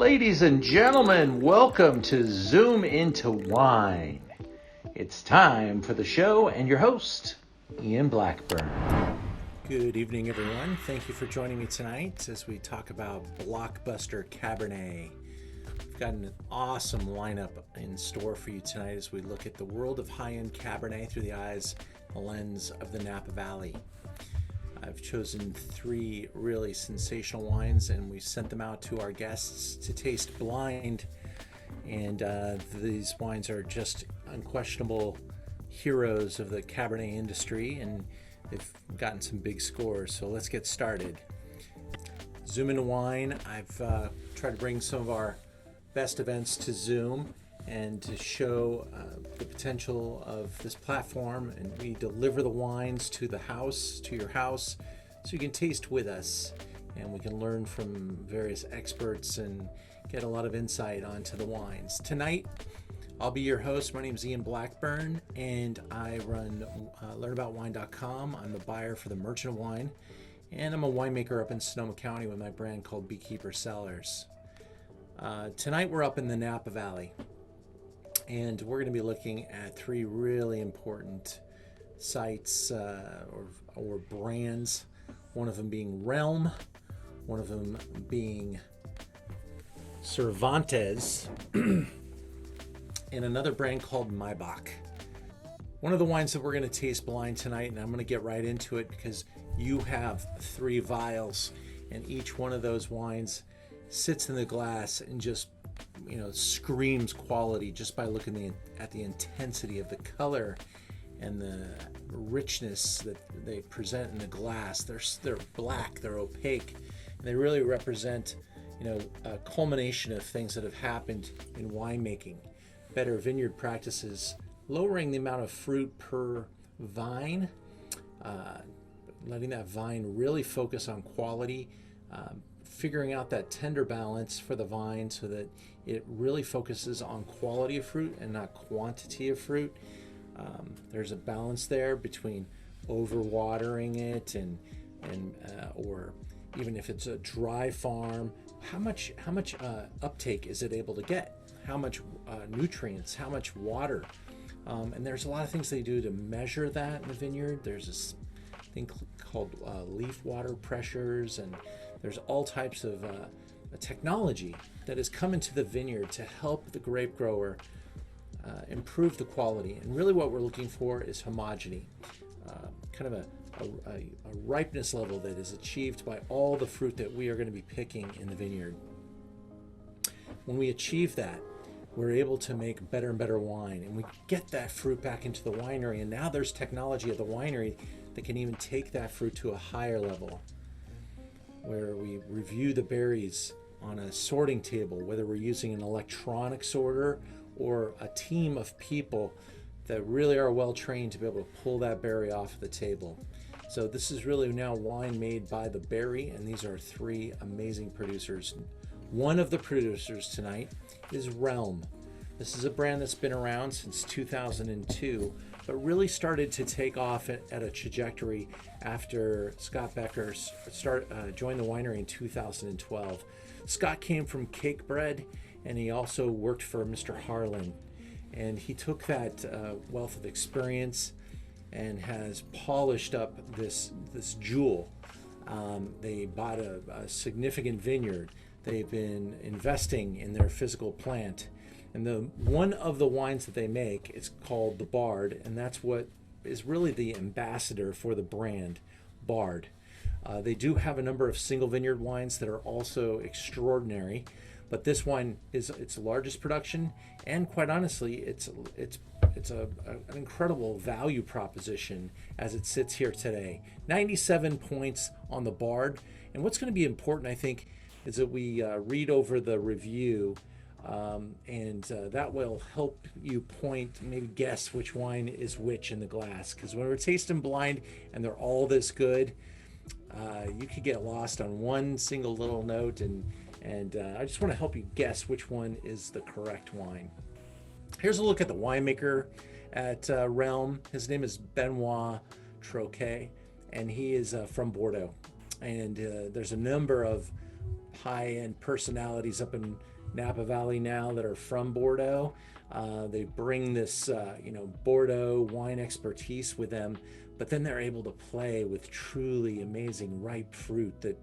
Ladies and gentlemen, welcome to Zoom Into Wine. It's time for the show and your host, Ian Blackburn. Good evening, everyone. Thank you for joining me tonight as we talk about Blockbuster Cabernet. We've got an awesome lineup in store for you tonight as we look at the world of high-end Cabernet through the eyes, the lens of the Napa Valley. I've chosen three really sensational wines, and we sent them out to our guests to taste blind. And these wines are just unquestionable heroes of the Cabernet industry, and they've gotten some big scores. So let's get started. Zoom Into Wine. I've tried to bring some of our best events to Zoom and to show the potential of this platform, and we deliver the wines to the house, to your house, so you can taste with us and we can learn from various experts and get a lot of insight onto the wines. Tonight I'll be your host. My name is Ian Blackburn and I run learnaboutwine.com. I'm the buyer for the Merchant of Wine, and I'm a winemaker up in Sonoma County with my brand called Beekeeper Cellars. Tonight we're up in the Napa Valley, and we're going to be looking at three really important sites or brands. One of them being Realm, one of them being Cervantes, and another brand called Maybach. One of the wines that we're going to taste blind tonight, and I'm going to get right into it because you have three vials, and each one of those wines sits in the glass and just screams quality just by looking at the intensity of the color and the richness that they present in the glass. They're black, they're opaque, and they really represent a culmination of things that have happened in winemaking. Better vineyard practices, lowering the amount of fruit per vine, letting that vine really focus on quality, figuring out that tender balance for the vine so that it really focuses on quality of fruit and not quantity of fruit. There's a balance there between overwatering it and or even if it's a dry farm, how much uptake is it able to get? How much nutrients? How much water? And there's a lot of things they do to measure that in the vineyard. There's this thing called leaf water pressures, and there's all types of technology that has come into the vineyard to help the grape grower improve the quality. And really what we're looking for is homogeneity, kind of a ripeness level that is achieved by all the fruit that we are going to be picking in the vineyard. When we achieve that, we're able to make better and better wine, and we get that fruit back into the winery, and now there's technology at the winery that can even take that fruit to a higher level, where we review the berries on a sorting table, whether we're using an electronic sorter or a team of people that really are well trained to be able to pull that berry off the table. So this is really now wine made by the berry, and these are three amazing producers. One of the producers tonight is Realm. This is a brand that's been around since 2002, but really started to take off at a trajectory after Scott Becker joined the winery in 2012. Scott came from Cake Bread, and he also worked for Mr. Harlan. And he took that wealth of experience and has polished up this jewel. They bought a significant vineyard. They've been investing in their physical plant. And one of the wines that they make is called the Bard, and that's what is really the ambassador for the brand, Bard. They do have a number of single vineyard wines that are also extraordinary, but this wine is its largest production, and quite honestly, it's an incredible value proposition as it sits here today. 97 points on the Bard, and what's going to be important, I think, is that we read over the review, and that will help you maybe guess which wine is which in the glass. Because when we're tasting blind and they're all this good, you could get lost on one single little note, and I just want to help you guess which one is the correct wine. Here's a look at the winemaker at Realm. His name is Benoit Troquet, and he is from Bordeaux. And there's a number of high-end personalities up in Napa Valley now that are from Bordeaux. They bring this, Bordeaux wine expertise with them, but then they're able to play with truly amazing ripe fruit that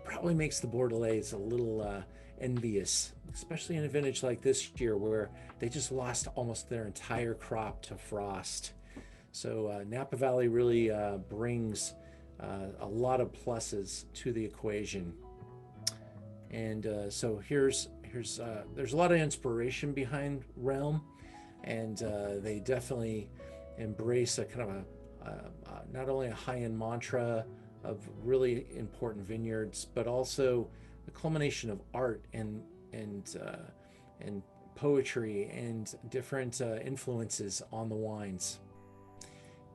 probably makes the Bordelais a little envious, especially in a vintage like this year where they just lost almost their entire crop to frost. So Napa Valley really brings a lot of pluses to the equation. And so there's a lot of inspiration behind Realm, and they definitely embrace a kind of not only a high-end mantra of really important vineyards, but also a culmination of art and poetry and different influences on the wines.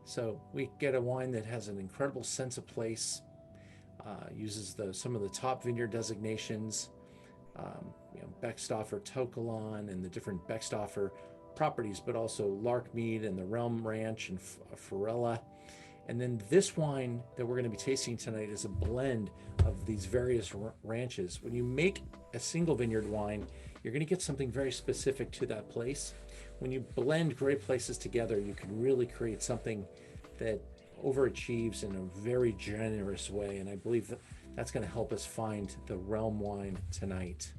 So we get a wine that has an incredible sense of place, uses some of the top vineyard designations, Beckstoffer Tokalon and the different Beckstoffer properties, but also Larkmead and the Realm Ranch and Forella. And then this wine that we're going to be tasting tonight is a blend of these various ranches. When you make a single vineyard wine, you're going to get something very specific to that place. When you blend great places together, you can really create something that overachieves in a very generous way. And I believe that's going to help us find the Realm wine tonight.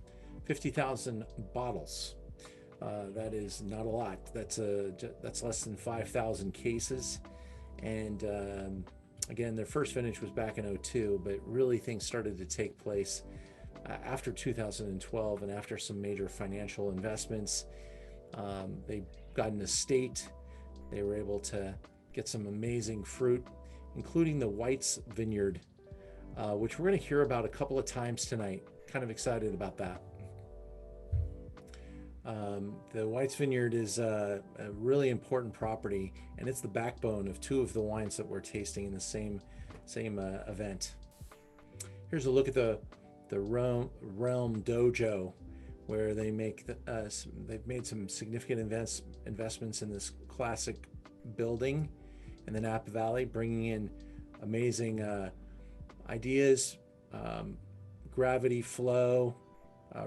50,000 bottles. That is not a lot. That's less than 5,000 cases. And again, their first vintage was back in 2002, but really things started to take place after 2012 and after some major financial investments. They got an estate. They were able to get some amazing fruit, including the White's Vineyard, which we're going to hear about a couple of times tonight. Kind of excited about that. The White's Vineyard is a really important property, and it's the backbone of two of the wines that we're tasting in the same event. Here's a look at the Realm Dojo, where they they've made some significant investments in this classic building in the Napa Valley, bringing in amazing ideas, gravity flow,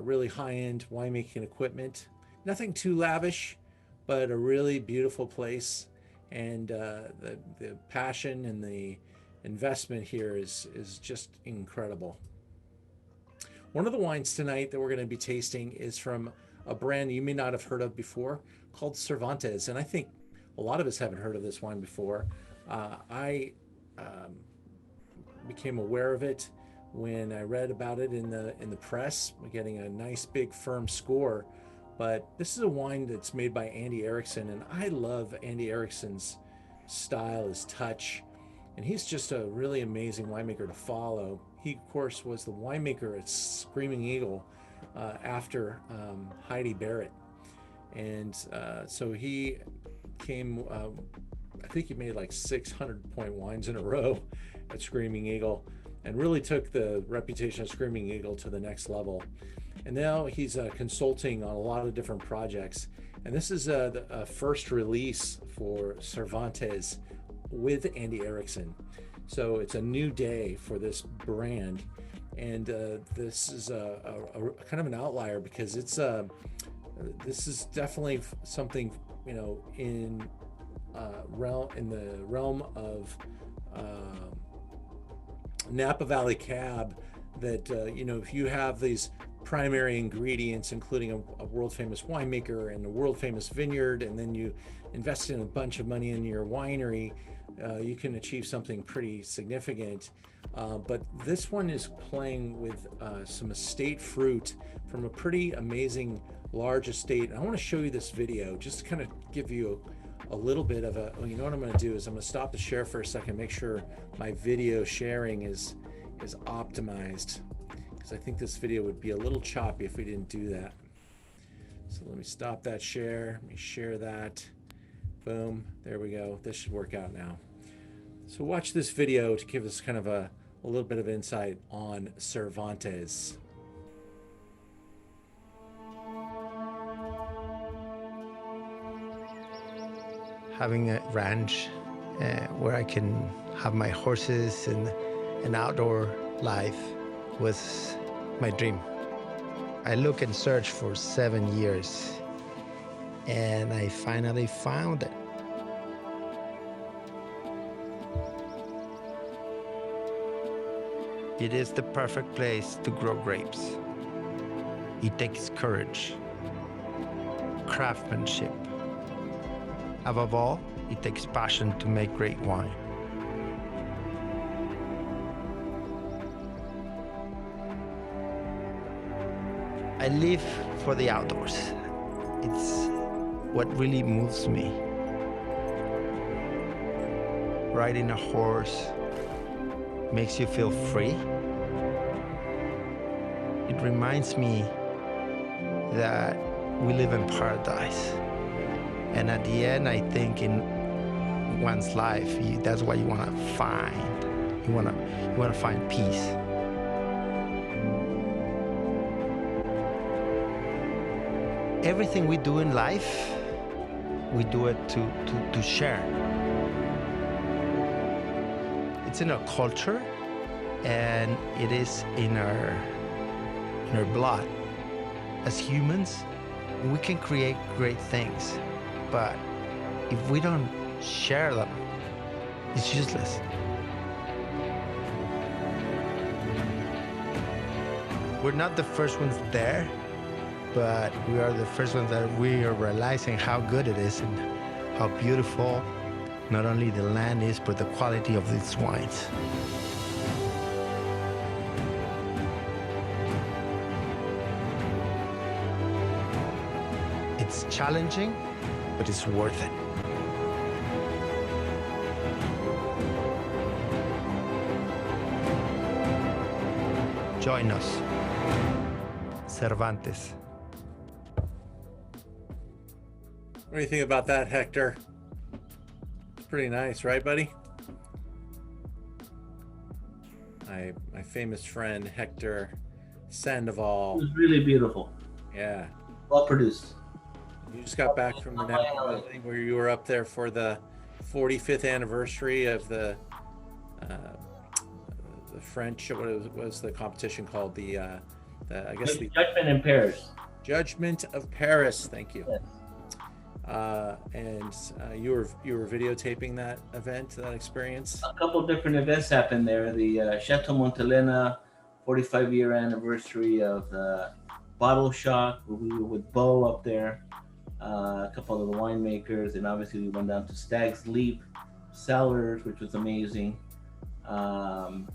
really high-end winemaking equipment. Nothing too lavish, but a really beautiful place. And the passion and the investment here is just incredible. One of the wines tonight that we're going to be tasting is from a brand you may not have heard of before called Cervantes. And I think a lot of us haven't heard of this wine before. I became aware of it when I read about it in the press, getting a nice big firm score. But this is a wine that's made by Andy Erickson, and I love Andy Erickson's style, his touch, and he's just a really amazing winemaker to follow. He, of course, was the winemaker at Screaming Eagle after Heidi Barrett, and so he came. I think he made like 600-point wines in a row at Screaming Eagle, and really took the reputation of Screaming Eagle to the next level. And now he's consulting on a lot of different projects. And this is the first release for Cervantes with Andy Erickson. So it's a new day for this brand. And this is a kind of an outlier because it's this is definitely something, in the realm of Napa Valley Cab that, if you have these primary ingredients, including a world-famous winemaker and a world-famous vineyard, and then you invest in a bunch of money in your winery, you can achieve something pretty significant. But this one is playing with some estate fruit from a pretty amazing large estate. And I want to show you this video just to kind of give you a little bit of what I'm going to do is I'm going to stop the share for a second, make sure my video sharing is optimized, because I think this video would be a little choppy if we didn't do that. So let me stop that share. Let me share that. Boom. There we go. This should work out now. So watch this video to give us kind of a little bit of insight on Cervantes. Having a ranch where I can have my horses and an outdoor life was my dream. I look and search for 7 years, and I finally found it. It is the perfect place to grow grapes. It takes courage, craftsmanship. Above all, it takes passion to make great wine. I live for the outdoors. It's what really moves me. Riding a horse makes you feel free. It reminds me that we live in paradise. And at the end, I think in one's life, that's what you want to find. You want to find peace. Everything we do in life, we do it to share. It's in our culture, and it is in our blood. As humans, we can create great things, but if we don't share them, it's useless. We're not the first ones there, but we are the first ones that we are realizing how good it is and how beautiful not only the land is, but the quality of these wines. It's challenging, but it's worth it. Join us. Cervantes. What do you think about that, Hector? It's pretty nice, right, buddy? My famous friend, Hector Sandoval. It was really beautiful. Yeah. Well produced. You just got back from the Napa Valley where you were up there for the 45th anniversary of the French, what was the competition called? I guess the Judgment in Paris. Judgment of Paris. Thank you. Yes. And you were videotaping that event, that experience. A couple different events happened there. The Chateau Montelena 45-year anniversary of Bottle Shock. We were with Bo up there. A couple of the winemakers, and obviously we went down to Stag's Leap Cellars, which was amazing. And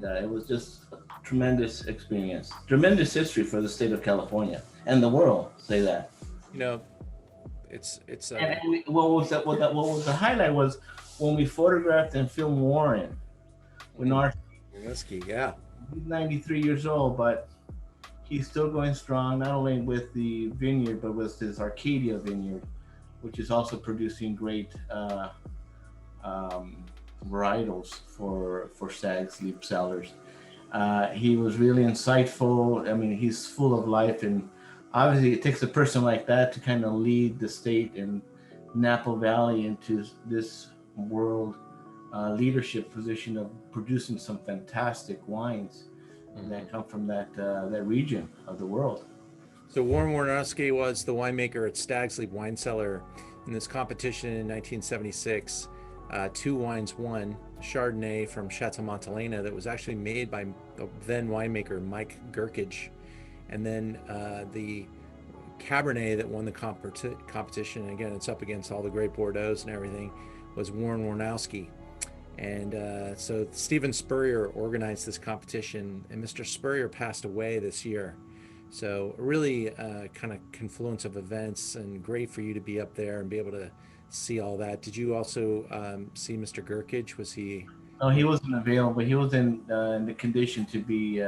it was just a tremendous experience, tremendous history for the state of California and the world. Say that. You know, it's. What was the highlight was when we photographed and filmed Warren. Whiskey, yeah. He's 93 years old, but he's still going strong, not only with the vineyard, but with his Arcadia vineyard, which is also producing great varietals for Stag's Leap Cellars. He was really insightful. I mean, he's full of life, and obviously it takes a person like that to kind of lead the state and Napa Valley into this world leadership position of producing some fantastic wines that come from that region of the world. So Warren Warnowski was the winemaker at Stag's Leap Wine Cellar in this competition in 1976. 2 wines won. Chardonnay from Chateau Montelena that was actually made by the then winemaker Mike Gerkage, and then the Cabernet that won the competition. And again, it's up against all the great Bordeaux's and everything. Was Warren Warnowski. And so Stephen Spurrier organized this competition, and Mr. Spurrier passed away this year. So really kind of confluence of events, and great for you to be up there and be able to see all that. Did you also see Mr. Gerkage? Was he? No, he wasn't available. He was in the condition to be,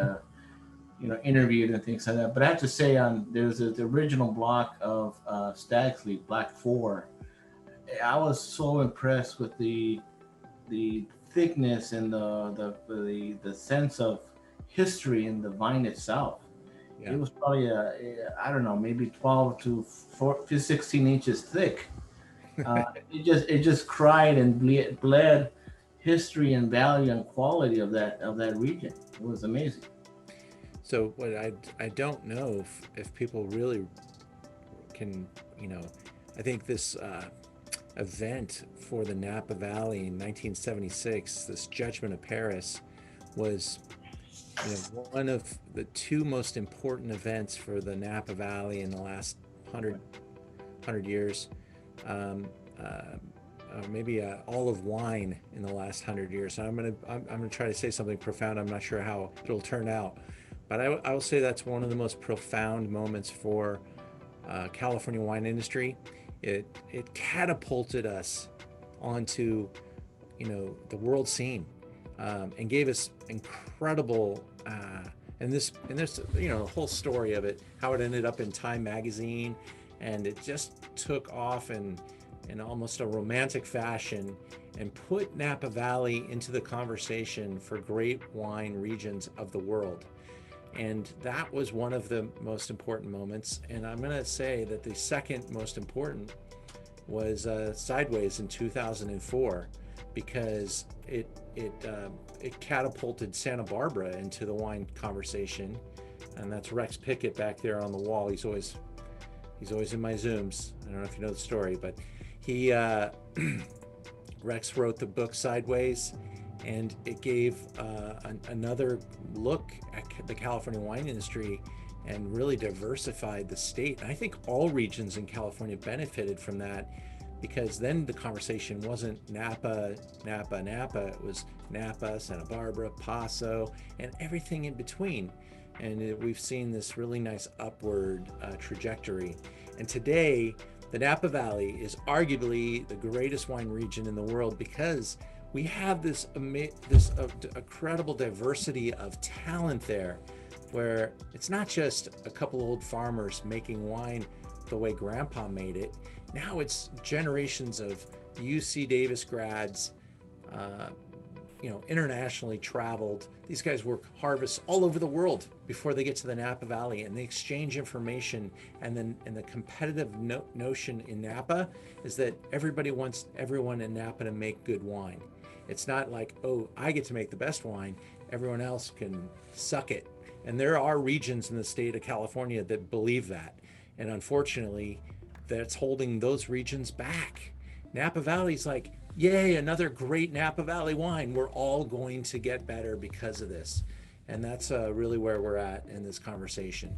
interviewed and things like that. But I have to say, there's the original block of Stag's Leap, Black 4. I was so impressed with the thickness and the sense of history in the vine itself. Yeah. It was probably I don't know, maybe 12 to 16 inches thick. It just cried and bled history and value and quality of that region. It was amazing. So what I don't know if people really can, I think this event for the Napa Valley in 1976, this Judgment of Paris, was one of the two most important events for the Napa Valley in the last 100 years. Maybe all of wine in the last 100 years. So I'm gonna try to say something profound. I'm not sure how it'll turn out, but I will say that's one of the most profound moments for California wine industry. It catapulted us onto the world scene, and gave us incredible and this the whole story of it, how it ended up in Time magazine, and it just took off in almost a romantic fashion and put Napa Valley into the conversation for great wine regions of the world. And that was one of the most important moments. And I'm going to say that the second most important was Sideways in 2004, because it catapulted Santa Barbara into the wine conversation. And that's Rex Pickett back there on the wall. He's always in my Zooms. I don't know if you know the story, but he Rex wrote the book Sideways, and it gave another look at the California wine industry and really diversified the state. And I think all regions in California benefited from that, because then the conversation wasn't Napa. It was Napa, Santa Barbara, Paso, and everything in between. And we've seen this really nice upward trajectory. And today, the Napa Valley is arguably the greatest wine region in the world, because we have this incredible diversity of talent there, where it's not just a couple old farmers making wine the way Grandpa made it. Now it's generations of UC Davis grads, internationally traveled. These guys work harvests all over the world before they get to the Napa Valley, and they exchange information. And the competitive notion in Napa is that everybody wants everyone in Napa to make good wine. It's not like, oh, I get to make the best wine, everyone else can suck it. And there are regions in the state of California that believe that. And unfortunately, that's holding those regions back. Napa Valley's like, yay, another great Napa Valley wine. We're all going to get better because of this. And that's really where we're at in this conversation.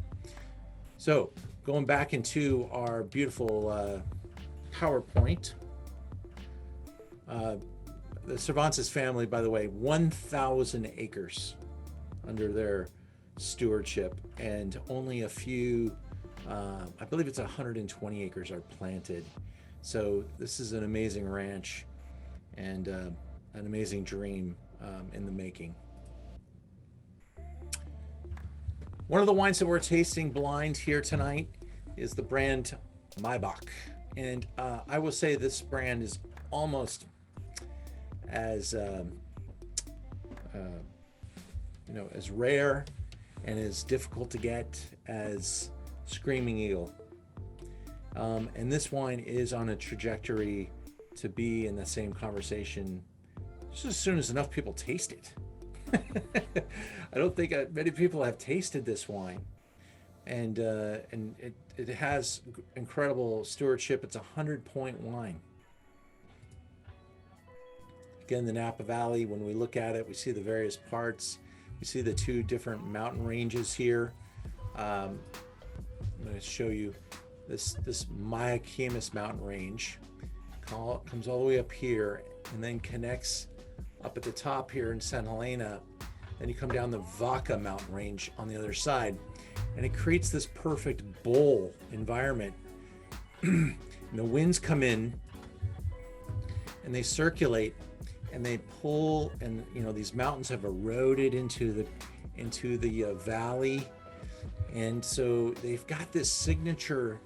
So going back into our beautiful PowerPoint, the Cervantes family, by the way, 1,000 acres under their stewardship, and only a few, I believe it's 120 acres are planted. So this is an amazing ranch and an amazing dream in the making. One of the wines that we're tasting blind here tonight is the brand Maybach. And I will say this brand is almost as as rare and as difficult to get as Screaming Eagle. And this wine is on a trajectory to be in the same conversation just as soon as enough people taste it. I don't think many people have tasted this wine, and it has incredible stewardship. It's a 100-point wine. Again, the Napa Valley, when we look at it, we see the various parts. We see the two different mountain ranges here. I'm going to show you this Mayacamas mountain range. Comes all the way up here and then connects up at the top here in Santa Helena. Then you come down the Vaca mountain range on the other side, and it creates this perfect bowl environment. And the winds come in and they circulate and they pull, and these mountains have eroded into the valley, and so they've got this signature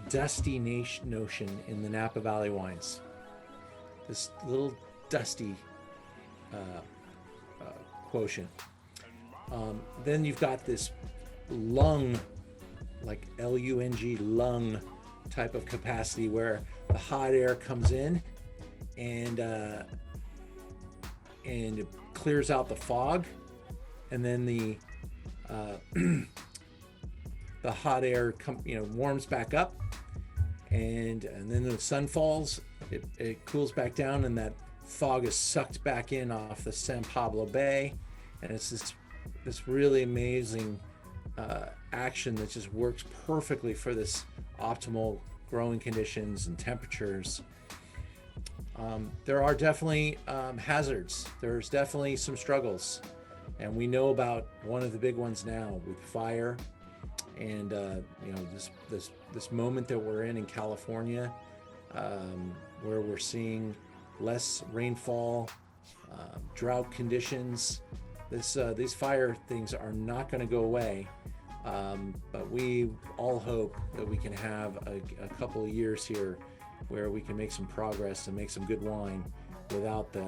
dusty notion in the Napa Valley wines. This little dusty quotient. Then you've got this lung, like L-U-N-G, lung type of capacity, where the hot air comes in and it clears out the fog, and then the the hot air warms back up, and then the sun falls, it cools back down, and that fog is sucked back in off the San Pablo Bay, and it's this really amazing action that just works perfectly for this optimal growing conditions and temperatures. There are definitely hazards. There's definitely some struggles, and we know about one of the big ones now with fire, and this moment that we're in California, where we're seeing less rainfall, drought conditions. These fire things are not going to go away, but we all hope that we can have a couple of years here where we can make some progress and make some good wine without the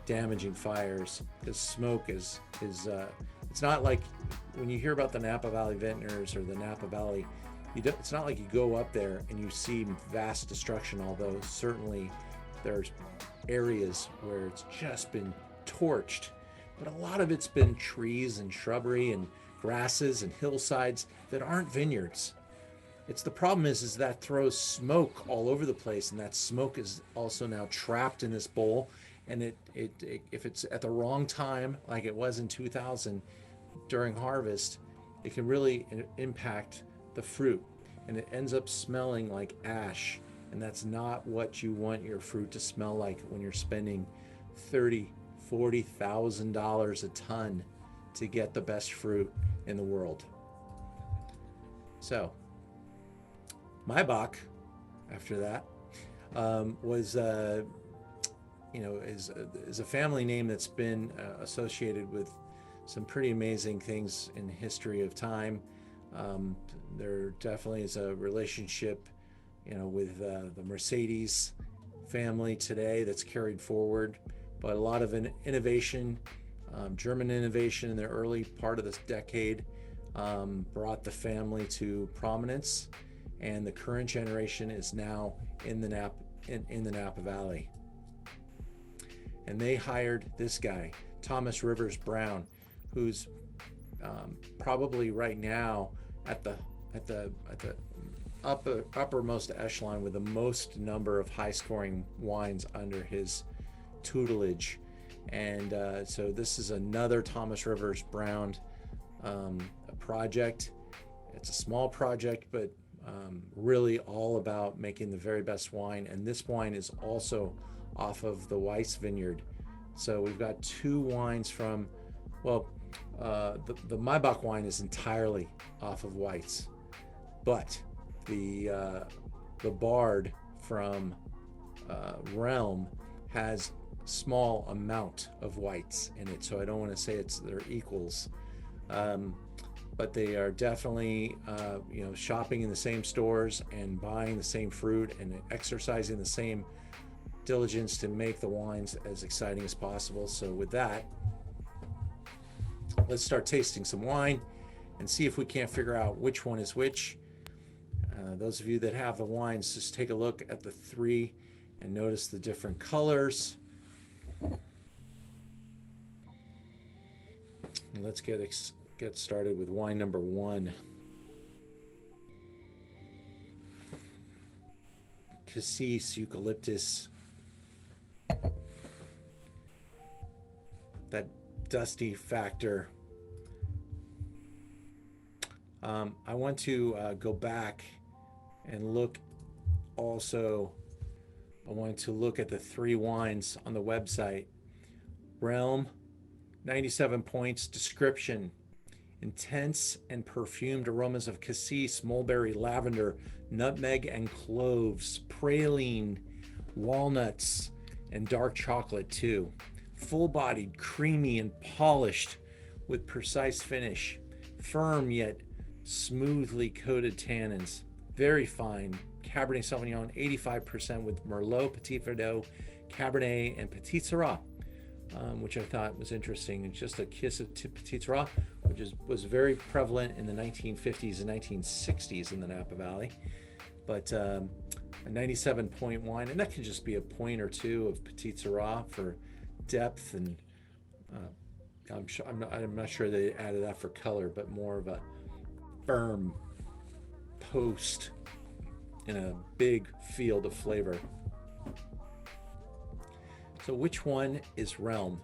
damaging fires. Because smoke is it's not like when you hear about the Napa Valley vintners or the Napa Valley, it's not like you go up there and you see vast destruction, although certainly there's areas where it's just been torched, but a lot of it's been trees and shrubbery and grasses and hillsides that aren't vineyards. It's the problem is that throws smoke all over the place, and that smoke is also now trapped in this bowl, and it if it's at the wrong time, like it was in 2000 during harvest, it can really impact the fruit, and it ends up smelling like ash, and that's not what you want your fruit to smell like when you're spending $30,000-$40,000 a ton to get the best fruit in the world. So Maibach, after that, was is a family name that's been associated with some pretty amazing things in the history of time. There definitely is a relationship, with the Mercedes family today that's carried forward, but a lot of innovation, German innovation in the early part of this decade brought the family to prominence, and the current generation is now in the Napa Valley. And they hired this guy, Thomas Rivers Brown, who's probably right now at the uppermost echelon with the most number of high-scoring wines under his tutelage. And so this is another Thomas Rivers Brown project. It's a small project, but really all about making the very best wine. And this wine is also off of the Weiss vineyard. So we've got two wines from, the Maibach wine is entirely off of Weiss, but the Bard from Realm has small amount of whites in it, so I don't want to say they're equals, but they are definitely shopping in the same stores and buying the same fruit and exercising the same diligence to make the wines as exciting as possible. So with that, let's start tasting some wine and see if we can't figure out which one is which. Those of you that have the wines, just take a look at the three and notice the different colors. And let's get started with wine number one. Cassis eucalyptus. That dusty factor. I want to go back and look also. I wanted to look at the three wines on the website. Realm, 97 points. Description: intense and perfumed aromas of cassis, mulberry, lavender, nutmeg, and cloves, praline, walnuts, and dark chocolate too. Full-bodied, creamy, and polished with precise finish. Firm yet smoothly coated tannins. Very fine. Cabernet Sauvignon, 85% with Merlot, Petit Verdot, Cabernet, and Petit Syrah, which I thought was interesting. It's just a kiss of Petit Syrah, which was very prevalent in the 1950s and 1960s in the Napa Valley. But a 97-point wine, and that can just be a point or two of Petit Syrah for depth and I'm not sure they added that for color, but more of a firm post in a big field of flavor. So which one is Realm?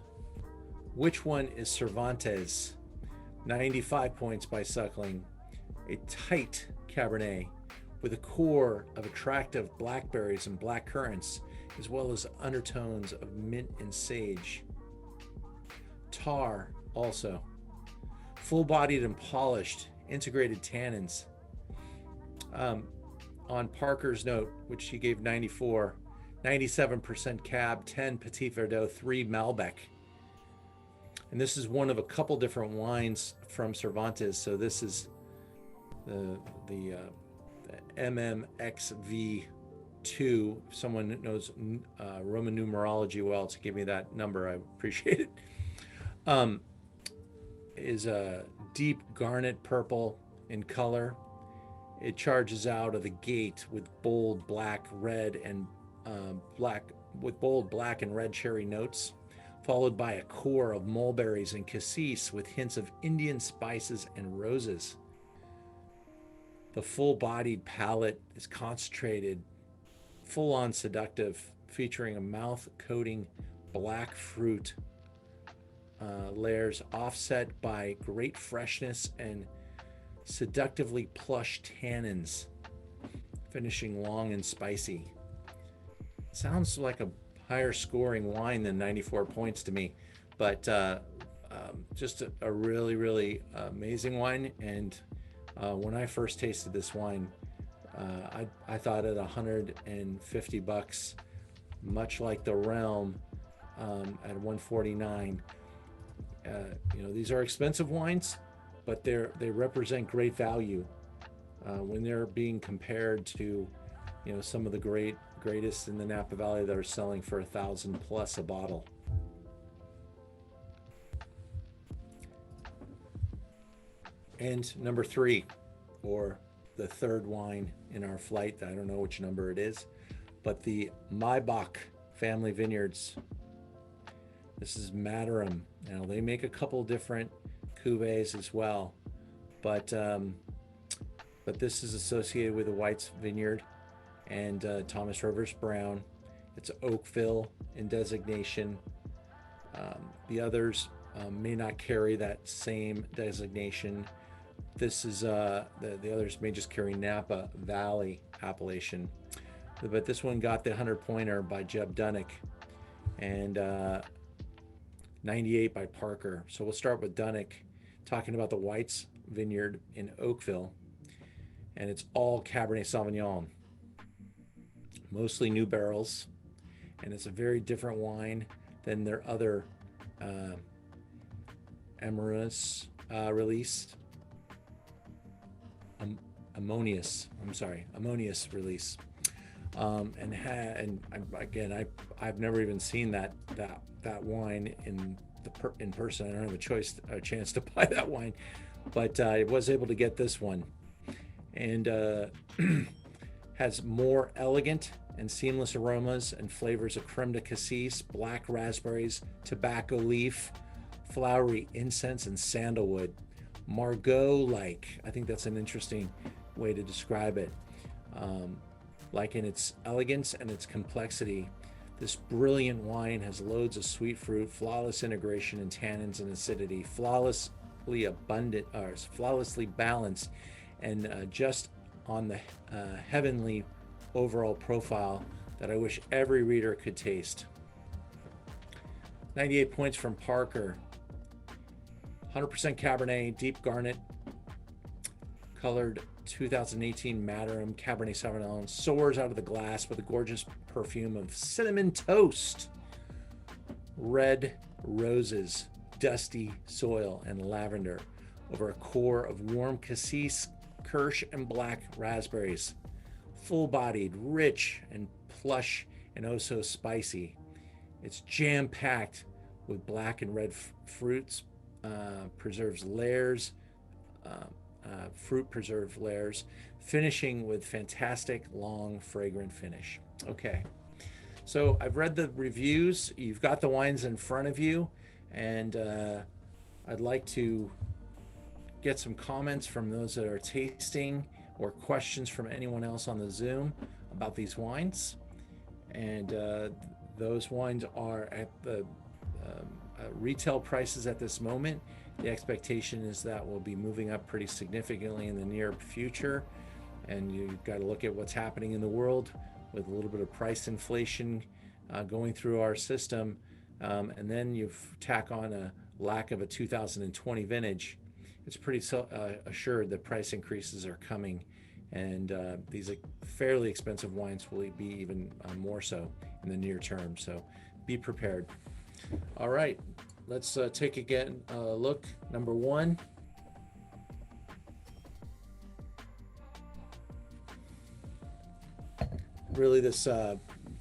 Which one is Cervantes? 95 points by Suckling. A tight Cabernet with a core of attractive blackberries and black currants, as well as undertones of mint and sage. Tar also. Full-bodied and polished, integrated tannins. On Parker's note, which he gave 94, 97% Cab, 10 Petit Verdot, 3 Malbec. And this is one of a couple different wines from Cervantes. So this is the MMXV2. If someone knows Roman numerology well to give me that number, I appreciate it. Is a deep garnet purple in color. It charges out of the gate with bold black, red, and bold black and red cherry notes, followed by a core of mulberries and cassis with hints of Indian spices and roses. The full-bodied palate is concentrated, full-on seductive, featuring a mouth-coating black fruit layers offset by great freshness and seductively plush tannins, finishing long and spicy. Sounds like a higher scoring wine than 94 points to me, but just a really, really amazing wine. And when I first tasted this wine, I thought at $150, much like the Realm at $149. These are expensive wines, but they represent great value when they're being compared to, some of the greatest in the Napa Valley that are selling for $1,000+ a bottle. And number 3, or the third wine in our flight, I don't know which number it is, but the Maibach Family Vineyards. This is Mataram. Now they make a couple different cuvées as well, but this is associated with the White's Vineyard and Thomas Rivers Brown. It's Oakville in designation. The others may not carry that same designation. This is the others may just carry Napa Valley appellation, but this one got the 100-pointer by Jeb Dunnick and 98 by Parker. So we'll start with Dunnick, talking about the White's Vineyard in Oakville, and it's all Cabernet Sauvignon, mostly new barrels, and it's a very different wine than their other Amonis released. Ammonius release, and I've never even seen that wine in person. I don't have a chance to buy that wine, but I was able to get this one, and has more elegant and seamless aromas and flavors of creme de cassis, black raspberries, tobacco leaf, flowery incense, and sandalwood. Margot-like, I think that's an interesting way to describe it. Like in its elegance and its complexity, this brilliant wine has loads of sweet fruit, flawless integration in tannins and acidity, flawlessly balanced, and just on the heavenly overall profile that I wish every reader could taste. 98 points from Parker. 100% Cabernet, deep garnet, colored 2018 Mataram Cabernet Sauvignon, soars out of the glass with a gorgeous perfume of cinnamon toast, red roses, dusty soil, and lavender over a core of warm cassis, kirsch, and black raspberries. Full-bodied, rich, and plush, and oh so spicy. It's jam-packed with black and red fruits, fruit preserved layers, finishing with fantastic long fragrant finish. Okay, so I've read the reviews. You've got the wines in front of you, and I'd like to get some comments from those that are tasting or questions from anyone else on the Zoom about these wines. And those wines are at the retail prices at this moment. The expectation is that will be moving up pretty significantly in the near future. And you've got to look at what's happening in the world with a little bit of price inflation going through our system. And then you tack on a lack of a 2020 vintage. It's pretty assured that price increases are coming. And these fairly expensive wines will be even more so in the near term. So be prepared. All right, let's take again a look. Number one. Really this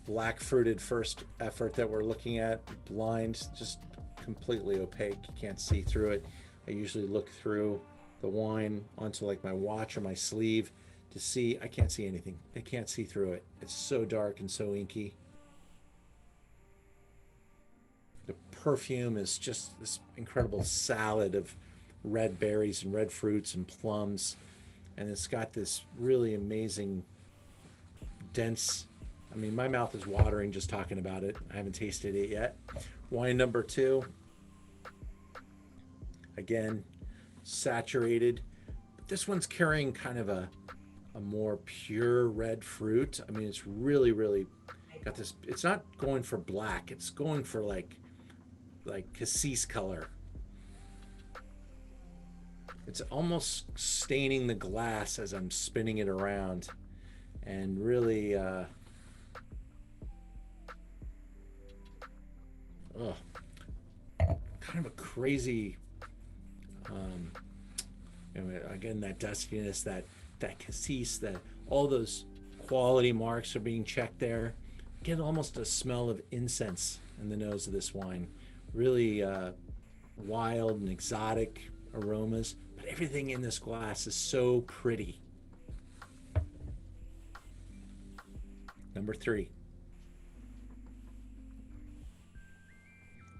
black fruited first effort that we're looking at, blind, just completely opaque. You can't see through it. I usually look through the wine onto like my watch or my sleeve to see. I can't see anything. I can't see through it. It's so dark and so inky. The perfume is just this incredible salad of red berries and red fruits and plums. And it's got this really amazing dense, I mean, my mouth is watering just talking about it. I haven't tasted it yet. Wine number two. Again, saturated. But this one's carrying kind of a more pure red fruit. I mean, it's really, really got this. It's not going for black. It's going for like cassis color. It's almost staining the glass as I'm spinning it around. And really, kind of a crazy, again, that dustiness, that cassis, that all those quality marks are being checked there. Get almost a smell of incense in the nose of this wine. Really wild and exotic aromas, but everything in this glass is so pretty. Number three.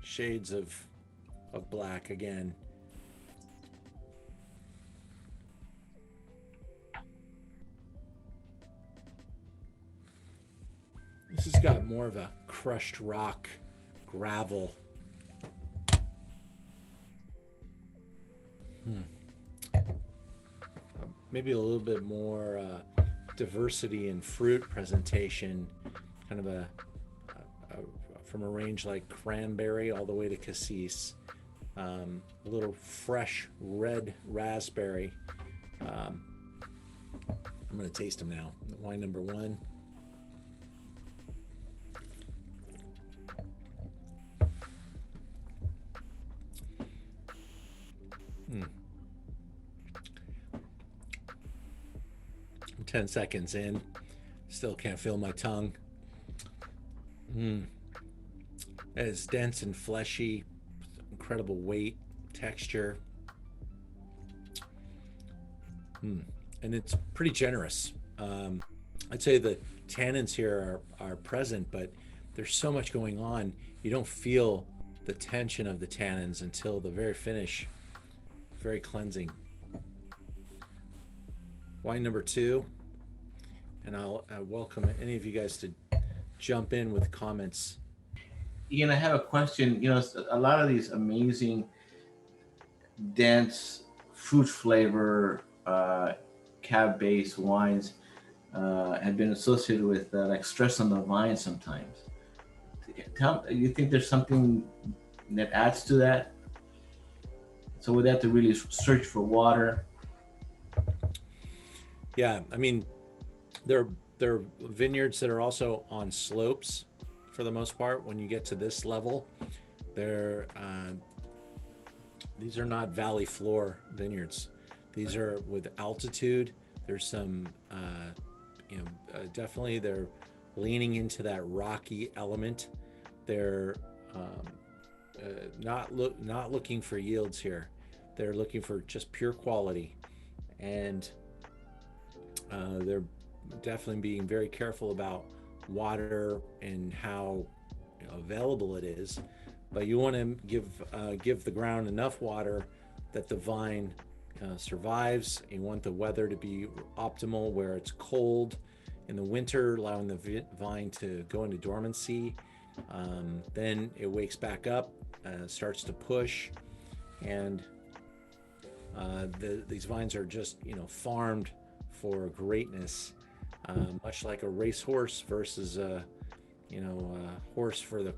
Shades of black again. This has got more of a crushed rock, gravel. Maybe a little bit more diversity in fruit presentation, kind of from a range like cranberry all the way to cassis, a little fresh red raspberry. I'm going to taste them now. Wine number one. I'm 10 seconds in, still can't feel my tongue. It's dense and fleshy, incredible weight, texture. And it's pretty generous. I'd say the tannins here are present, but there's so much going on. You don't feel the tension of the tannins until the very finish. Very cleansing. Wine number two. And I'll welcome any of you guys to jump in with comments. Ian, I have a question. You know, a lot of these amazing, dense fruit flavor, cab-based wines have been associated with like stress on the vine sometimes. You think there's something that adds to that? So would they have to really search for water? Yeah, I mean, there are vineyards that are also on slopes for the most part. When you get to this level, these are not valley floor vineyards. These are with altitude. There's some, definitely they're leaning into that rocky element. They're not looking for yields here. They're looking for just pure quality, and they're definitely being very careful about water and how available it is. but you want to give the ground enough water that the vine survives. You want the weather to be optimal, where it's cold in the winter, allowing the vine to go into dormancy. Then it wakes back up, starts to push, and these vines are just farmed for greatness, much like a racehorse versus a horse for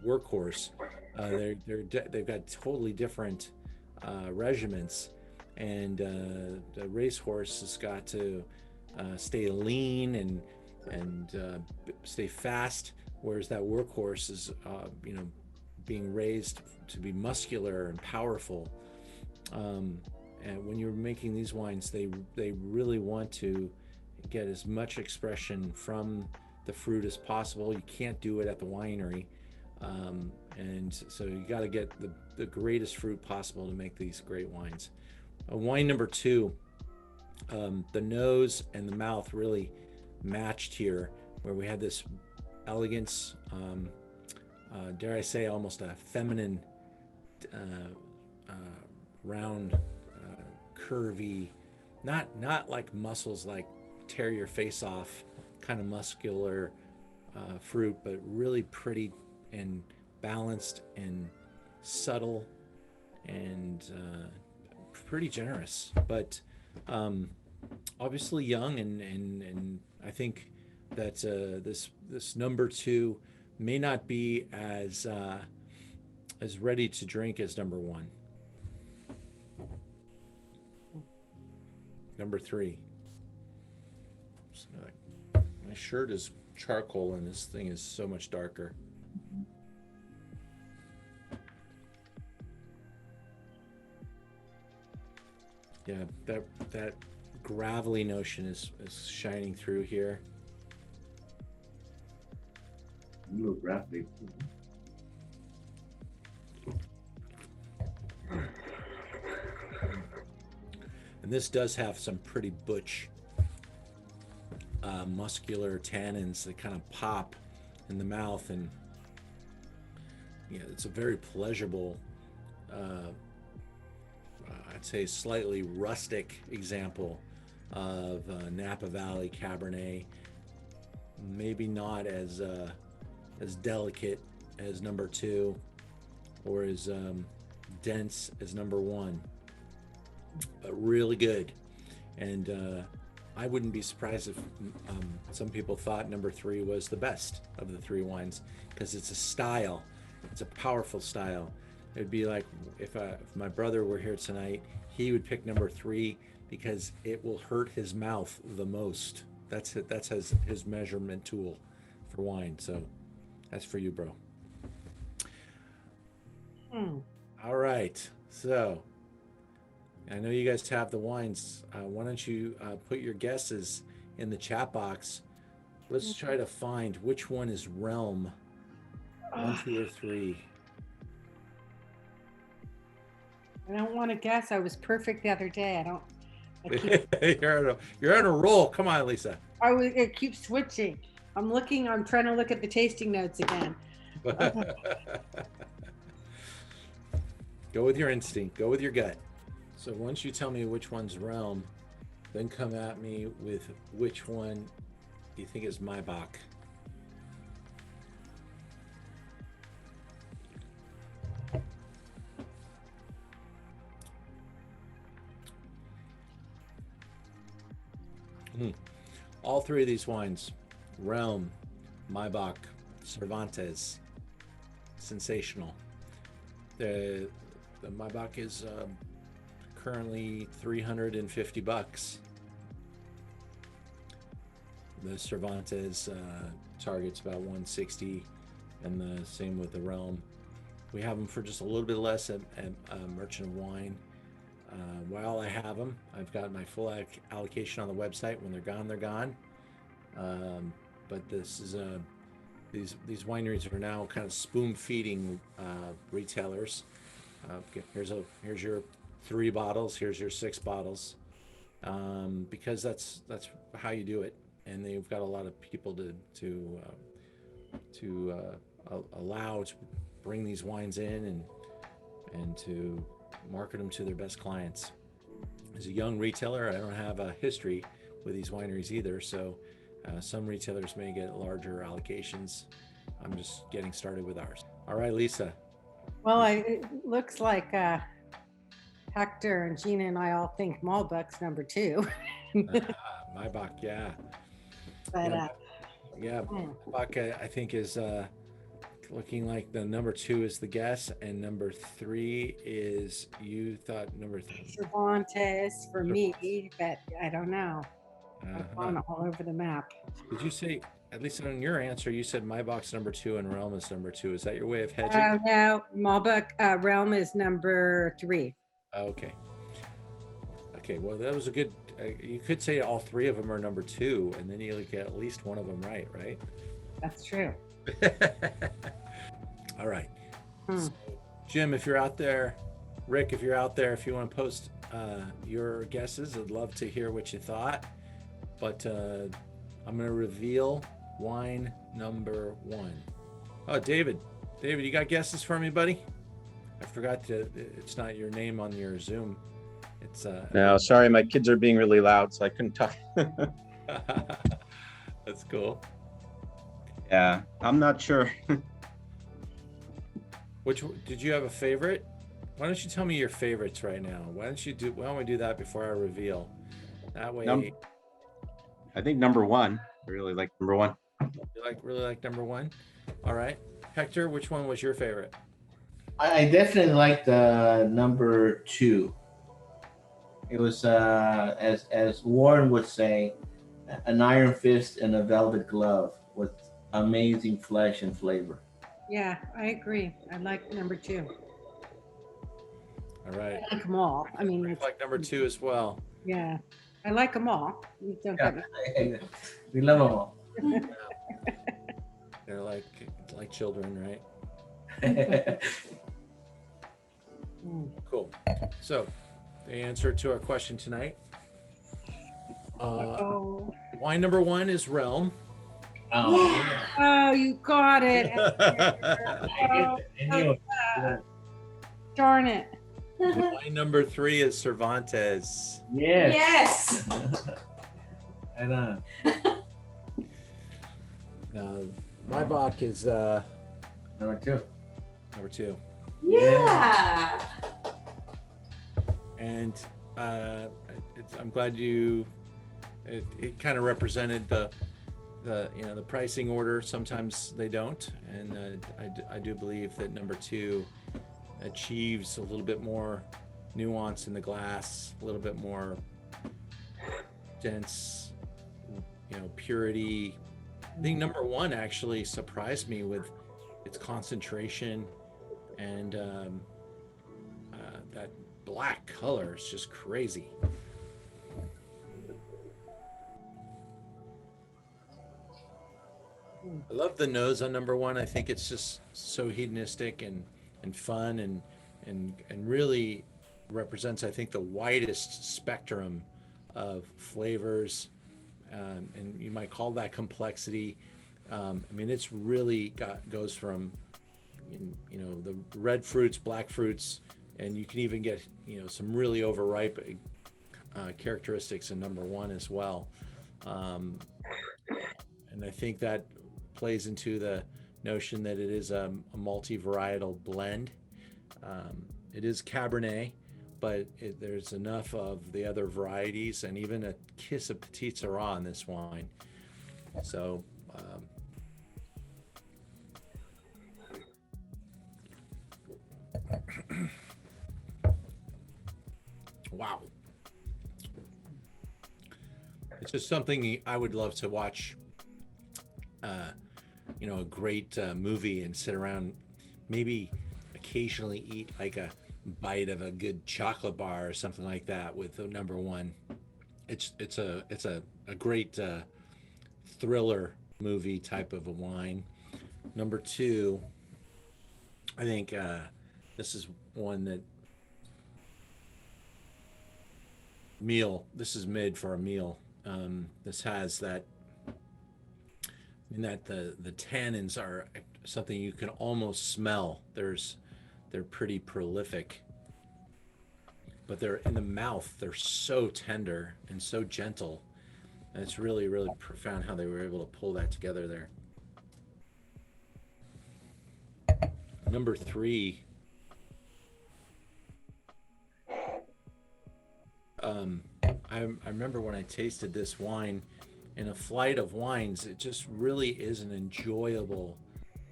workhorse. They've got totally different regiments, and the racehorse has got to stay lean and stay fast, whereas that workhorse is being raised to be muscular and powerful. And when you're making these wines, they really want to get as much expression from the fruit as possible. You can't do it at the winery, and so you got to get the greatest fruit possible to make these great wines. Wine number 2, the nose and the mouth really matched here, where we had this elegance, dare I say, almost a feminine, round, curvy, not like muscles like tear your face off kind of muscular fruit, but really pretty and balanced and subtle and pretty generous, but obviously young, and I think that this number 2 may not be as ready to drink as number 1. Number 3. My shirt is charcoal and this thing is so much darker. Yeah, that gravelly notion is shining through here. A little gravelly. And this does have some pretty butch, muscular tannins that kind of pop in the mouth, and it's a very pleasurable, I'd say slightly rustic example of Napa Valley Cabernet. Maybe not as delicate as number 2, or as dense as number 1, but really good. And I wouldn't be surprised if some people thought number 3 was the best of the 3 wines, because it's a style. It's a powerful style. It'd be like if my brother were here tonight, he would pick number 3 because it will hurt his mouth the most. That's it. That's his measurement tool for wine. So that's for you, bro. All right. So I know you guys have the wines. Why don't you put your guesses in the chat box? Let's try to find which one is Realm. 1, 2, or 3. I don't want to guess. I was perfect the other day. You're on a roll. Come on, Lisa. It keeps switching. I'm trying to look at the tasting notes again. Go with your instinct. Go with your gut. So once you tell me which one's Realm, then come at me with which one you think is Maibach. All 3 of these wines, Realm, Maibach, Cervantes, sensational. The Maibach is currently $350. The Cervantes targets about $160, and the same with the Realm. We have them for just a little bit less at Merchant of Wine. While I have them, I've got my full allocation on the website. When they're gone, they're gone. But this is these wineries are now kind of spoon feeding retailers. Here's your 3 bottles. Here's your 6 bottles, because that's how you do it. And they've got a lot of people to allow to bring these wines in and to market them to their best clients. As a young retailer, I don't have a history with these wineries either, so some retailers may get larger allocations. I'm just getting started with ours. All right, Lisa. Well, it looks like Hector and Gina and I all think Malbec's number 2. Maybach, yeah. But Maybach, I think is looking like the number 2 is the guess, and number 3 is, you thought number 3. Cervantes for me, but I don't know. I've gone all over the map. Did you say, at least on your answer, you said Maybach's number 2 and Realm is number 2? Is that your way of hedging? No, Malbec Realm is number 3. Okay. Okay, well, that was a good, you could say all 3 of them are number 2, and then you get at least one of them right? That's true. All right. So, Jim, if you're out there, Rick, if you're out there, if you want to post your guesses, I'd love to hear what you thought. But I'm going to reveal wine number 1. Oh, David, you got guesses for me, buddy? I forgot it's not your name on your Zoom. It's No, sorry, my kids are being really loud, so I couldn't talk. That's cool. Yeah, I'm not sure. Did you have a favorite? Why don't you tell me your favorites right now? Why don't we do that before I reveal? That way. I think number 1. I really like number 1. You really like number 1? All right. Hector, which one was your favorite? I definitely liked number 2. It was as Warren would say, an iron fist and a velvet glove with amazing flesh and flavor. Yeah, I agree. I like number 2. All right. I like them all. I mean, I like number 2 as well. Yeah, I like them all. You don't get me. We love them all. They're like children, right? Cool. So, the answer to our question tonight. Wine number 1 is Realm. Oh, you got it. Darn it. Wine number 3 is Cervantes. Yes. Yes. Maybach is Number 2. number 2. Yeah. And I'm glad it kind of represented the pricing order. Sometimes they don't, and I do believe that number 2 achieves a little bit more nuance in the glass, a little bit more dense, purity. I think number 1 actually surprised me with its concentration and that black color is just crazy. I love the nose on number 1. I think it's just so hedonistic and fun and really represents, I think, the widest spectrum of flavors, and you might call that complexity. I mean, it's really goes from the red fruits, black fruits, and you can even get some really overripe characteristics in number 1 as well. And I think that plays into the notion that it is a multi-varietal blend. It is Cabernet, but there's enough of the other varieties and even a kiss of Petit Syrah in this wine. So wow. It's just something I would love to watch a great movie and sit around, maybe occasionally eat like a bite of a good chocolate bar or something like that with the number 1. It's a great thriller movie type of a wine. Number 2, I think this is one that this is made for a meal. This has that in that the tannins are something you can almost smell. They're pretty prolific, but they're in the mouth. They're so tender and so gentle, and it's really really profound how they were able to pull that together there. Number three. I remember when I tasted this wine in a flight of wines, it just really is an enjoyable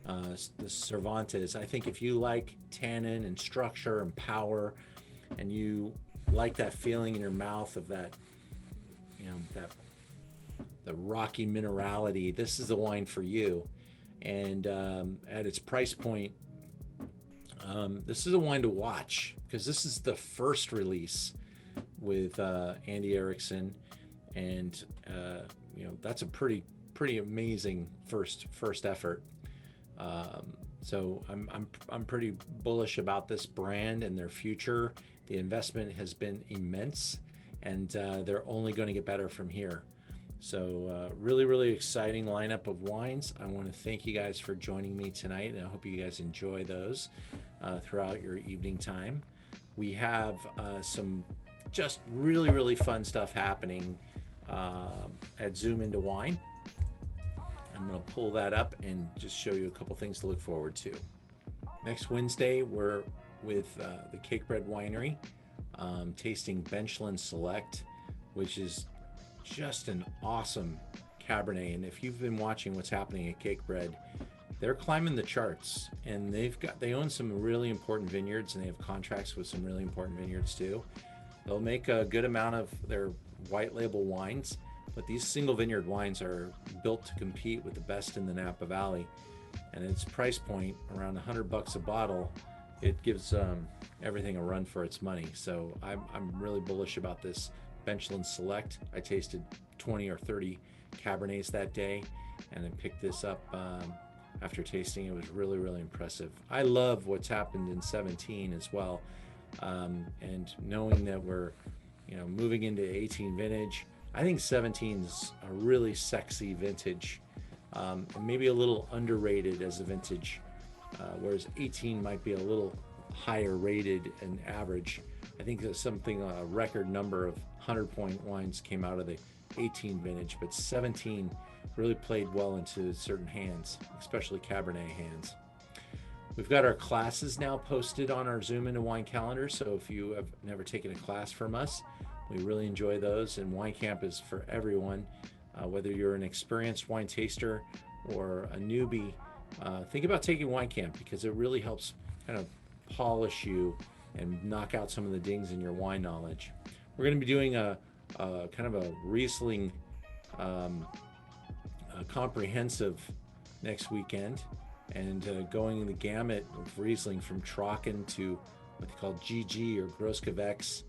the Cervantes. I think if you like tannin and structure and power, and you like that feeling in your mouth of that, that the rocky minerality, this is the wine for you. And at its price point, this is a wine to watch because this is the first release with Andy Erickson, and that's a pretty amazing first effort. So I'm pretty bullish about this brand and their future. The investment has been immense, and they're only going to get better from here. So really exciting lineup of wines. I want to thank you guys for joining me tonight, and I hope you guys enjoy those throughout your evening time. We have some just really fun stuff happening at Zoom Into Wine. I'm going to pull that up and just show you a couple things to look forward to. Next Wednesday, we're with the Cakebread Winery, tasting Benchland Select, which is just an awesome Cabernet. And if you've been watching what's happening at Cakebread, they're climbing the charts, and they own some really important vineyards, and they have contracts with some really important vineyards too. They'll make a good amount of their white label wines, but these single vineyard wines are built to compete with the best in the Napa Valley. And its price point, around $100 a bottle, it gives everything a run for its money. So I'm really bullish about this Benchland Select. I tasted 20 or 30 Cabernets that day, and I picked this up after tasting. It was really impressive. I love what's happened in 17 as well, and knowing that we're moving into 18 vintage. I think 17 is a really sexy vintage, and maybe a little underrated as a vintage, whereas 18 might be a little higher rated and average. I think there's a record number of 100-point wines came out of the 18 vintage, but 17 really played well into certain hands, especially Cabernet hands. We've got our classes now posted on our Zoom Into Wine calendar, so if you have never taken a class from us, we really enjoy those, and Wine Camp is for everyone. Whether you're an experienced wine taster or a newbie, think about taking Wine Camp because it really helps kind of polish you and knock out some of the dings in your wine knowledge. We're going to be doing a kind of a Riesling comprehensive next weekend, and going the gamut of Riesling from Trocken to what they call GG or Gross Gewächs,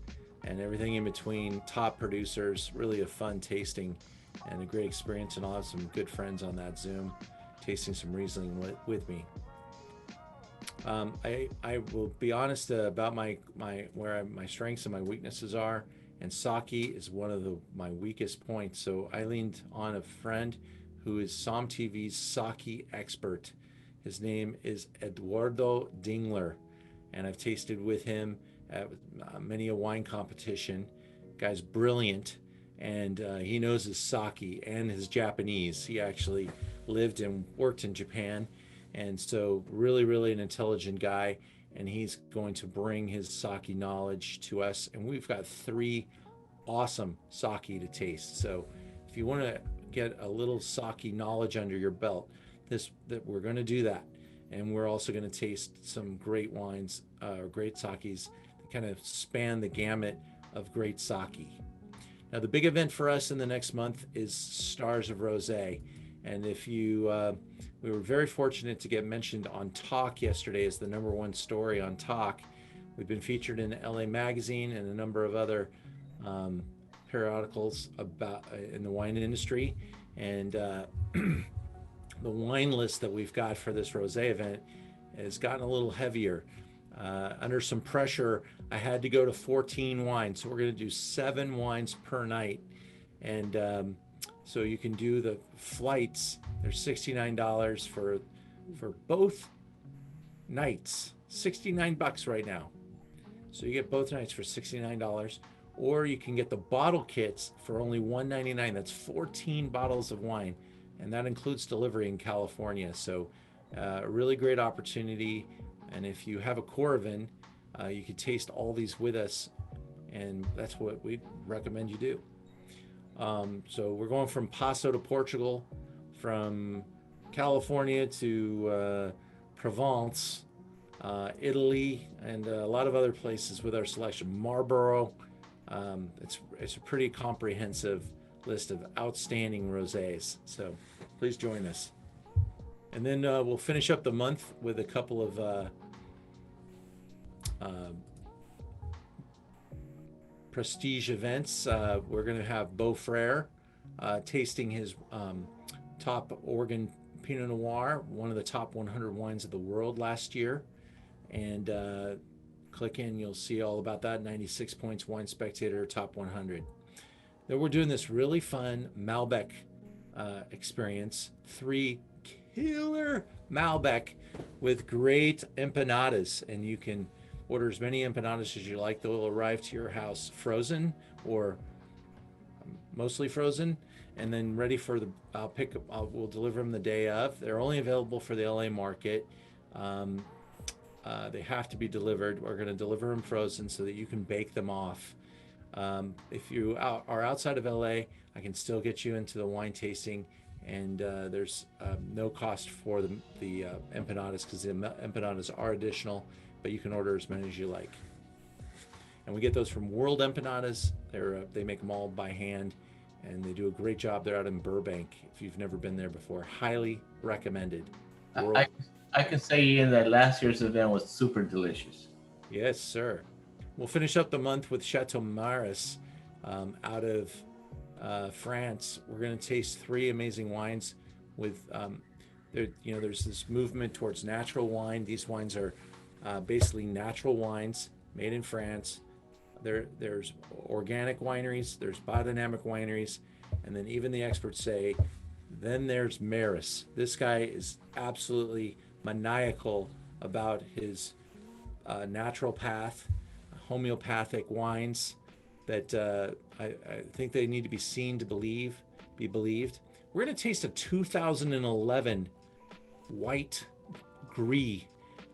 and everything in between, top producers. Really a fun tasting and a great experience, and I'll have some good friends on that Zoom tasting some Riesling with me. I will be honest about my strengths and my weaknesses are, and sake is one of my weakest points. So I leaned on a friend who is Som TV's sake expert. His name is Eduardo Dingler, and I've tasted with him at many a wine competition. Guy's brilliant, and he knows his sake and his Japanese. He actually lived and worked in Japan, and so really an intelligent guy, and he's going to bring his sake knowledge to us. And we've got 3 awesome sake to taste. So if you want to get a little sake knowledge under your belt, that we're going to do that. And we're also going to taste some great wines, great sakes that kind of span the gamut of great sake. Now, the big event for us in the next month is Stars of Rosé. And if you, we were very fortunate to get mentioned on Talk yesterday as the #1 story on Talk. We've been featured in LA Magazine and a number of other periodicals about in the wine industry. And the wine list that we've got for this rosé event has gotten a little heavier. Under some pressure, I had to go to 14 wines. So we're going to do 7 wines per night. And So you can do the flights. They're $69 for both nights. $69 right now. So you get both nights for $69, or you can get the bottle kits for only $199. That's 14 bottles of wine, and that includes delivery in California. So a really great opportunity. And if you have a Corvin, you could taste all these with us, and that's what we recommend you do. So we're going from Paso to Portugal, from California to Provence, Italy, and a lot of other places with our selection. Marlborough. It's a pretty comprehensive list of outstanding rosés. So please join us. And then we'll finish up the month with a couple of prestige events. We're going to have Beau Frere tasting his top Oregon Pinot Noir, one of the top 100 wines of the world last year. And click in, you'll see all about that. 96 points, Wine Spectator, top 100. Then we're doing this really fun Malbec experience. 3 killer Malbec with great empanadas, and you can order as many empanadas as you like. They'll arrive to your house frozen or mostly frozen, and then ready for we'll deliver them the day of. They're only available for the LA market. They have to be delivered. We're going to deliver them frozen so that you can bake them off. If you are outside of LA, I can still get you into the wine tasting, and there's no cost for the empanadas, because the empanadas are additional, but you can order as many as you like. And we get those from World Empanadas. They make them all by hand, and they do a great job. They're out in Burbank. If you've never been there before, highly recommended. I can say, Ian, that last year's event was super delicious. Yes, sir. We'll finish up the month with Chateau Maris out of France. We're going to taste 3 amazing wines with, there's this movement towards natural wine. These wines are basically natural wines made in France. There's organic wineries, there's biodynamic wineries, and then even the experts say, then there's Maris. This guy is absolutely maniacal about his natural path, homeopathic wines that I think they need to be seen to be believed. We're going to taste a 2011 white gris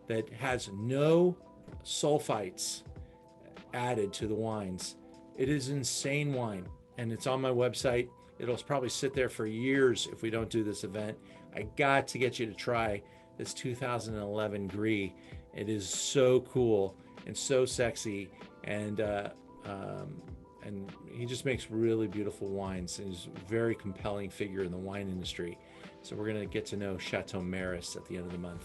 that has no sulfites added to the wines. It is insane wine, and it's on my website. It'll probably sit there for years if we don't do this event. I got to get you to try this 2011 Gris. It is so cool and so sexy, and he just makes really beautiful wines, and he's a very compelling figure in the wine industry. So we're going to get to know Chateau Maris at the end of the month.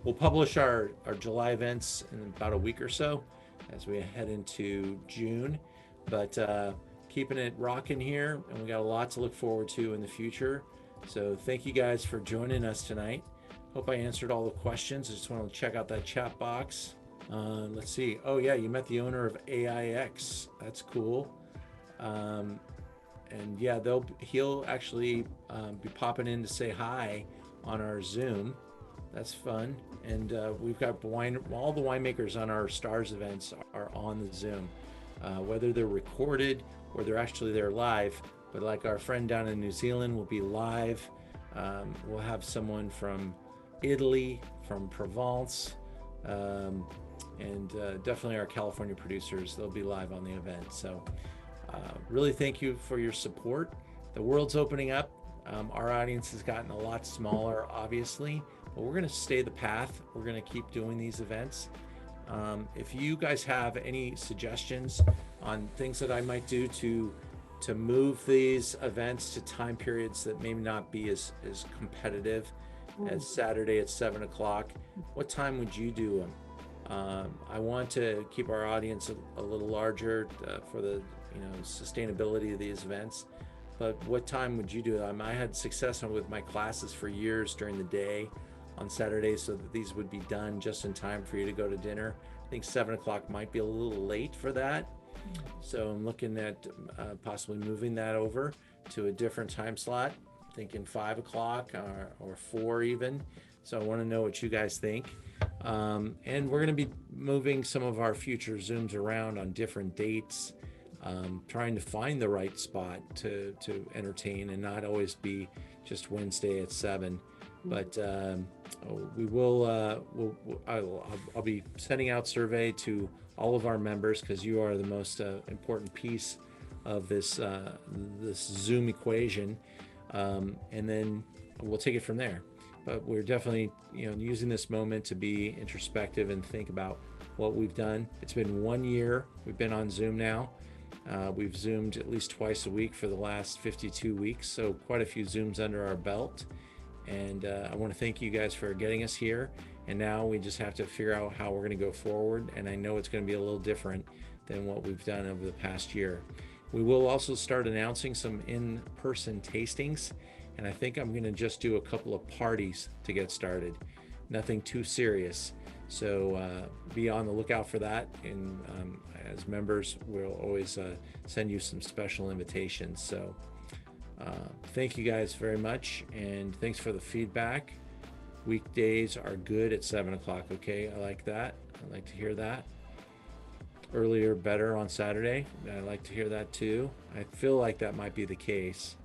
We'll publish our July events in about a week or so as we head into June, but keeping it rocking here, and we got a lot to look forward to in the future. So thank you guys for joining us tonight. Hope I answered all the questions. I just want to check out that chat box. Let's see. Oh yeah, you met the owner of AIX. That's cool. And yeah, he'll actually be popping in to say hi on our Zoom. That's fun. And we've got all the winemakers on our Stars events are on the Zoom, whether they're recorded or they're actually there live. But like our friend down in New Zealand will be live. We'll have someone from Italy, from Provence, and definitely our California producers. They'll be live on the event. So really thank you for your support. The world's opening up. Our audience has gotten a lot smaller, obviously, but we're going to stay the path. We're going to keep doing these events. If you guys have any suggestions on things that I might do to move these events to time periods that may not be as competitive as Saturday at 7 o'clock, what time would you do them? I want to keep our audience a little larger for the sustainability of these events. But what time would you do them? I had success with my classes for years during the day on Saturdays, so that these would be done just in time for you to go to dinner. I think 7 o'clock might be a little late for that. So I'm looking at possibly moving that over to a different time slot, thinking 5 o'clock or 4 even. So I want to know what you guys think. And we're going to be moving some of our future Zooms around on different dates, trying to find the right spot to entertain and not always be just Wednesday at 7. But we will. I'll be sending out survey to all of our members because you are the most important piece of this Zoom equation, and then we'll take it from there. But we're definitely using this moment to be introspective and think about what we've done. It's been 1 year. We've been on Zoom now. We've Zoomed at least twice a week for the last 52 weeks, so quite a few Zooms under our belt. And I want to thank you guys for getting us here. And now we just have to figure out how we're going to go forward. And I know it's going to be a little different than what we've done over the past year. We will also start announcing some in-person tastings. And I think I'm going to just do a couple of parties to get started. Nothing too serious. So be on the lookout for that. And as members, we'll always send you some special invitations. So thank you guys very much. And thanks for the feedback. Weekdays are good at 7 o'clock. Okay, I like that. I like to hear that. Earlier, better on Saturday. I like to hear that too. I feel like that might be the case.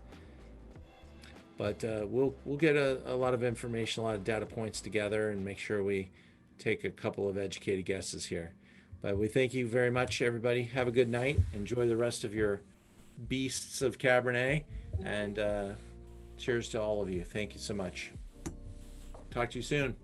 But we'll get a lot of information, a lot of data points together and make sure we take a couple of educated guesses here. But we thank you very much, everybody. Have a good night. Enjoy the rest of your beasts of Cabernet. And cheers to all of you. Thank you so much. Talk to you soon.